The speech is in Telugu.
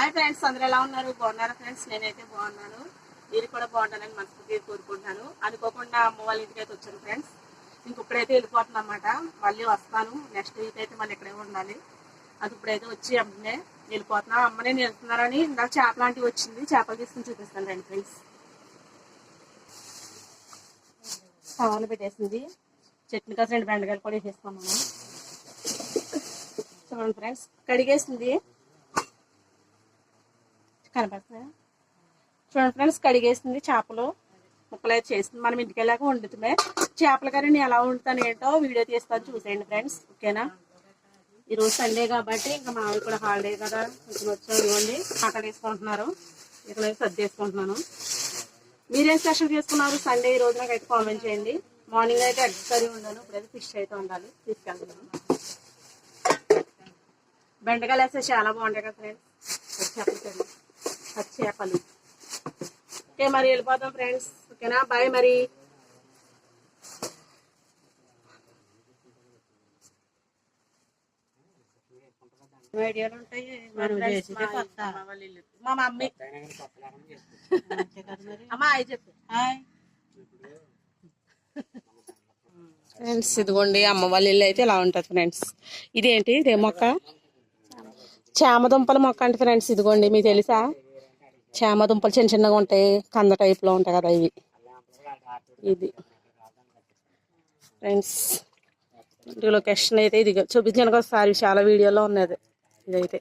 హాయ్ ఫ్రెండ్స్, అందరూ ఎలా ఉన్నారు? బాగున్నారా ఫ్రెండ్స్? నేనైతే బాగున్నాను. మీరు కూడా బాగుంటానని మనస్ఫూర్తిగా కోరుకుంటున్నాను. అనుకోకుండా అమ్మ వాళ్ళ ఇంటికి అయితే వచ్చాను ఫ్రెండ్స్. ఇప్పుడైతే వెళ్ళిపోతున్నాను అన్నమాట. మళ్ళీ వస్తాను. నెక్స్ట్ వీక్ అయితే మళ్ళీ ఇక్కడే ఉండాలి. అది ఇప్పుడైతే వచ్చి అమ్మనే వెళ్ళిపోతున్నా. అమ్మనే వెళ్తున్నారని ఇందాక చేప లాంటివి వచ్చింది. చేపలు తీసుకుని చూపిస్తాను రండి ఫ్రెండ్స్. సవాలు పెట్టేసింది. చట్నీ కాస్త 2 బెండకాయలు కూడా వేసేసుకున్నాను. చూడండి ఫ్రెండ్స్, కడిగేసింది. కనపడుతున్నాయా? చూడండి ఫ్రెండ్స్, కడిగేసింది. చేపలు ముక్కలు అయితే చేసింది. మనం ఇంటికి వెళ్ళాక వండుతున్నాయి. చేపల కర్రీ నేను ఎలా వండుతాను ఏంటో వీడియో తీస్తాను, చూసేయండి ఫ్రెండ్స్. ఓకేనా? ఈరోజు సండే కాబట్టి ఇంకా మావి కూడా హాలిడే కదా, కొంచెం వచ్చాం. ఇవ్వండి ఆకలి వేసుకుంటున్నారు. ఇక్కడ సర్ది వేసుకుంటున్నాను. మీరేం స్పెషల్ చేసుకున్నారు సండే ఈ రోజు? నాకు అయితే కామెంట్ చేయండి. మార్నింగ్ అయితే ఎగ్ కర్రీ ఉండాను, ఇప్పుడైతే ఫిష్ అయితే ఉండాలి, తీసుకెళ్తున్నాను. బెండకాయలు వేస్తే చాలా బాగుంటాయి కదా ఫ్రెండ్స్. చేపల కర్రీ, చేపలు. ఓకే, మరి వెళ్ళిపోతాం ఫ్రెండ్స్. ఓకేనా? బాయ్. మరి వీడియోలు ఉంటాయి మా మమ్మీ. అమ్మా హాయ్ చెప్పు. హాయ్ ఫ్రెండ్స్, ఇదిగోండి అమ్మ వాళ్ళ ఇల్లు అయితే ఇలా ఉంటుంది ఫ్రెండ్స్. ఇదేంటి? ఇదే మొక్క, చామదుంపల మొక్క అంటే ఫ్రెండ్స్. ఇదిగోండి, మీకు తెలుసా? చామదుంపలు చిన్న చిన్నగా ఉంటాయి, కంద టైప్లో ఉంటాయి కదా ఇవి. ఇది ఫ్రెండ్స్ లొకేషన్ అయితే ఇది చూపించాను ఒకసారి, చాలా వీడియోలో ఉన్నది ఇదైతే.